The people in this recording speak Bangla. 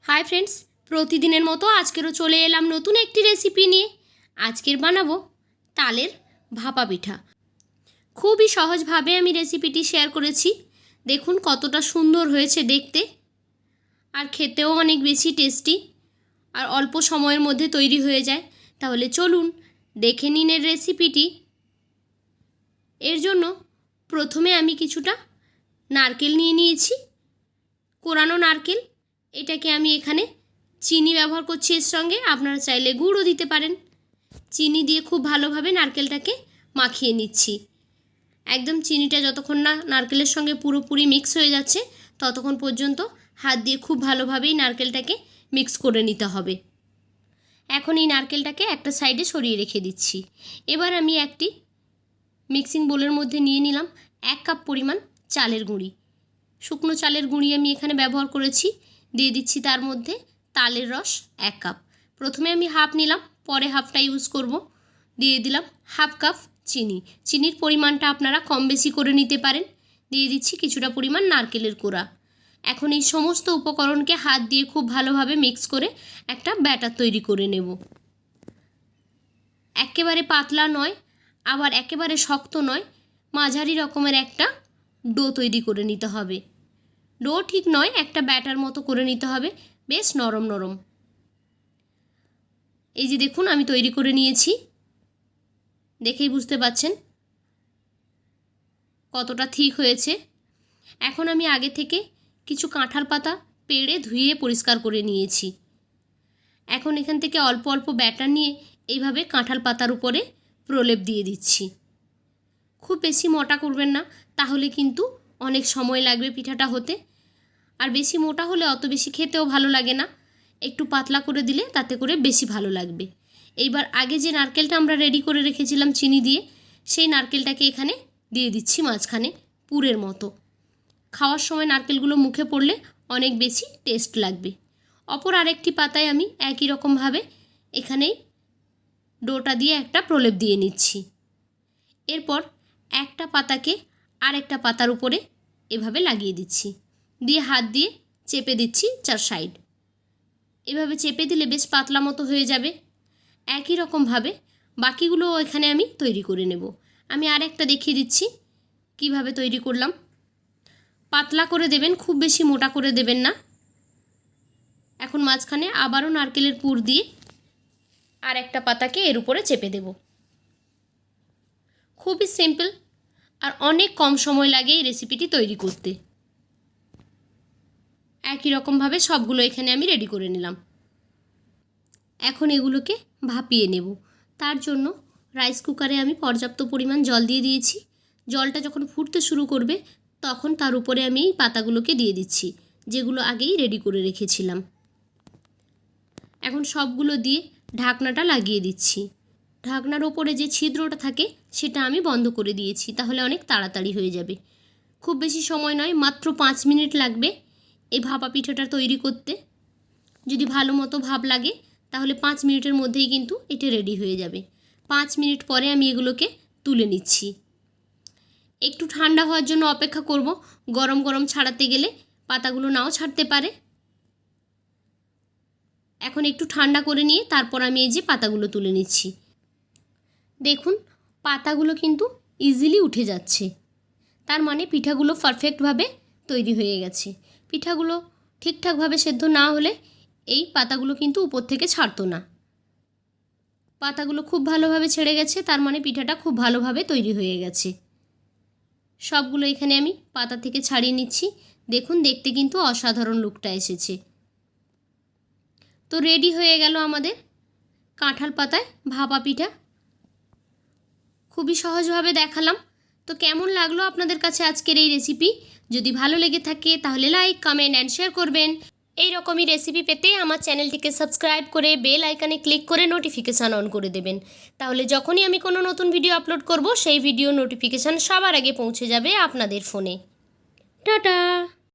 हाय फ्रेंड्स, प्रतिदिनेर मतो आजकेरो चले एलाम नतून एकटी रेसिपि निये। आजकेर बानाबो तालेर भापा पिठा। खूबই সহজভাবে আমি রেসিপিটি শেয়ার করেছি। দেখুন কতটা সুন্দর হয়েছে দেখতে, আর খেতেও অনেক বেশি টেস্টি, আর অল্প সময়ের মধ্যে তৈরি হয়ে যায়। তাহলে চলুন দেখে নিন এর রেসিপিটি। এর জন্য প্রথমে আমি কিছুটা নারকেল নিয়ে নিয়েছি, কোরানো নারকেল। এটাকে আমি এখানে চিনি ব্যবহার করছি এর সঙ্গে, আপনারা চাইলে গুড়ও দিতে পারেন। চিনি দিয়ে খুব ভালোভাবে নারকেলটাকে মাখিয়ে নিচ্ছি। একদম চিনিটা যতক্ষণ না নারকেলের সঙ্গে পুরোপুরি মিক্স হয়ে যাচ্ছে ততক্ষণ পর্যন্ত হাত দিয়ে খুব ভালোভাবেই নারকেলটাকে মিক্স করে নিতে হবে। এখন এই নারকেলটাকে একটা সাইডে সরিয়ে রেখে দিচ্ছি। এবার আমি একটি মিক্সিং বোলের মধ্যে নিয়ে নিলাম 1 কাপ পরিমাণ চালের গুঁড়ি। শুকনো চালের গুঁড়ি আমি এখানে ব্যবহার করেছি। দিয়ে দিচ্ছি তার মধ্যে তালের রস 1 কাপ। প্রথমে আমি হাফ নিলাম, পরে হাফটা ইউজ করব। দিয়ে দিলাম হাফ কাপ চিনি। চিনির পরিমাণটা আপনারা কম বেশি করে নিতে পারেন। দিয়ে দিচ্ছি কিছুটা পরিমাণ নারকেলের কোড়া। এখন এই সমস্ত উপকরণকে হাত দিয়ে খুব ভালোভাবে মিক্স করে একটা ব্যাটার তৈরি করে নেব। একেবারে পাতলা নয়, আবার একেবারে শক্ত নয়, মাঝারি রকমের একটা ডো তৈরি করে নিতে হবে। ডো ঠিক নয়, একটা ব্যাটার মতো করে নিতে হবে, বেশ নরম নরম। এই যে দেখুন আমি তৈরি করে নিয়েছি, দেখেই বুঝতে পাচ্ছেন কতটা ঠিক হয়েছে। এখন আমি আগে থেকে কিছু কাঁঠাল পাতা পেড়ে ধুয়ে পরিষ্কার করে নিয়েছি। এখন এখান থেকে অল্প অল্প ব্যাটার নিয়ে এইভাবে কাঁঠাল পাতার উপরে প্রলেপ দিয়ে দিচ্ছি। খুব বেশি মোটা করবেন না, তাহলে কিন্তু অনেক সময় লাগবে পিঠাটা হতে। আর বেশি মোটা হলে অত বেশি খেতেও ভালো লাগে না। একটু পাতলা করে দিলে তাতে করে বেশি ভালো লাগবে। এইবার আগে যে নারকেলটা আমরা রেডি করে রেখেছিলাম চিনি দিয়ে, সেই নারকেলটাকে এখানে দিয়ে দিচ্ছি মাঝখানে পুরের মতো। খাওয়ার সময় নারকেলগুলো মুখে পড়লে অনেক বেশি টেস্ট লাগবে। অপর আরেকটি পাতায় আমি একই রকমভাবে এখানেই ডোটা দিয়ে একটা প্রলেপ দিয়ে নিচ্ছি। এরপর একটা পাতাকে আরেকটা পাতার উপরে এভাবে লাগিয়ে দিচ্ছি, দিয়ে হাত দিয়ে চেপে দিচ্ছি 4 সাইড। এভাবে চেপে দিলে বেশ পাতলা মতো হয়ে যাবে। একই রকমভাবে বাকিগুলোও এখানে আমি তৈরি করে নেব। আমি আরেকটা দেখিয়ে দিচ্ছি কিভাবে তৈরি করলাম। পাতলা করে দেবেন, খুব বেশি মোটা করে দেবেন না। এখন মাঝখানে আবারও নারকেলের পুর দিয়ে আর একটা পাতাকে এর উপরে চেপে দেব। খুবই সিম্পল, আর অনেক কম সময় লাগে এই রেসিপিটি তৈরি করতে। একই রকমভাবে সবগুলো এখানে আমি রেডি করে নিলাম। এখন এগুলোকে ভাপিয়ে নেব। তার জন্য রাইস কুকারে আমি পর্যাপ্ত পরিমাণ জল দিয়ে দিয়েছি। জলটা যখন ফুটতে শুরু করবে তখন তার উপরে আমি এই পাতাগুলোকে দিয়ে দিচ্ছি, যেগুলো আগেই রেডি করে রেখেছিলাম। এখন সবগুলো দিয়ে ঢাকনাটা লাগিয়ে দিচ্ছি। ঢাকনার ওপরে যে ছিদ্রটা থাকে সেটা আমি বন্ধ করে দিয়েছি, তাহলে অনেক তাড়াতাড়ি হয়ে যাবে। খুব বেশি সময় নয়, মাত্র 5 মিনিট লাগবে এই ভাপা পিঠাটা তৈরি করতে। যদি ভালো মতো ভাপ লাগে তাহলে 5 মিনিটের মধ্যেই কিন্তু এটা রেডি হয়ে যাবে। 5 মিনিট পরে আমি এগুলোকে তুলে নিচ্ছি। একটু ঠান্ডা হওয়ার জন্য অপেক্ষা করব। গরম গরম ছাড়াতে গেলে পাতাগুলো নাও ছাড়তে পারে। এখন একটু ঠান্ডা করে নিয়ে তারপর আমি এই যে পাতাগুলো তুলে নিচ্ছি। দেখুন পাতাগুলো কিন্তু ইজিলি উঠে যাচ্ছে, তার মানে পিঠাগুলো পারফেক্টভাবে তৈরি হয়ে গেছে। পিঠাগুলো ঠিকঠাকভাবে সেদ্ধ না হলে এই পাতাগুলো কিন্তু উপর থেকে ছাড়তো না। পাতাগুলো খুব ভালোভাবে ছেড়ে গেছে, তার মানে পিঠাটা খুব ভালোভাবে তৈরি হয়ে গেছে। সবগুলো এখানে আমি পাতা থেকে ছাড়িয়ে নিচ্ছি। দেখুন দেখতে কিন্তু অসাধারণ লুকটা এসেছে। তো রেডি হয়ে গেল আমাদের কাঁঠাল পাতায় ভাপা পিঠা। খুবই সহজভাবে দেখালাম। তো কেমন লাগলো আপনাদের কাছে আজকের এই রেসিপি? যদি ভালো লেগে থাকে তাহলে লাইক, কমেন্ট অ্যান্ড শেয়ার করবেন। এই রকমই রেসিপি পেতে আমার চ্যানেলটিকে সাবস্ক্রাইব করে বেল আইকনে ক্লিক করে নোটিফিকেশান অন করে দেবেন। তাহলে যখনই আমি কোনো নতুন ভিডিও আপলোড করব সেই ভিডিও নোটিফিকেশান সবার আগে পৌঁছে যাবে আপনাদের ফোনে। টাটা।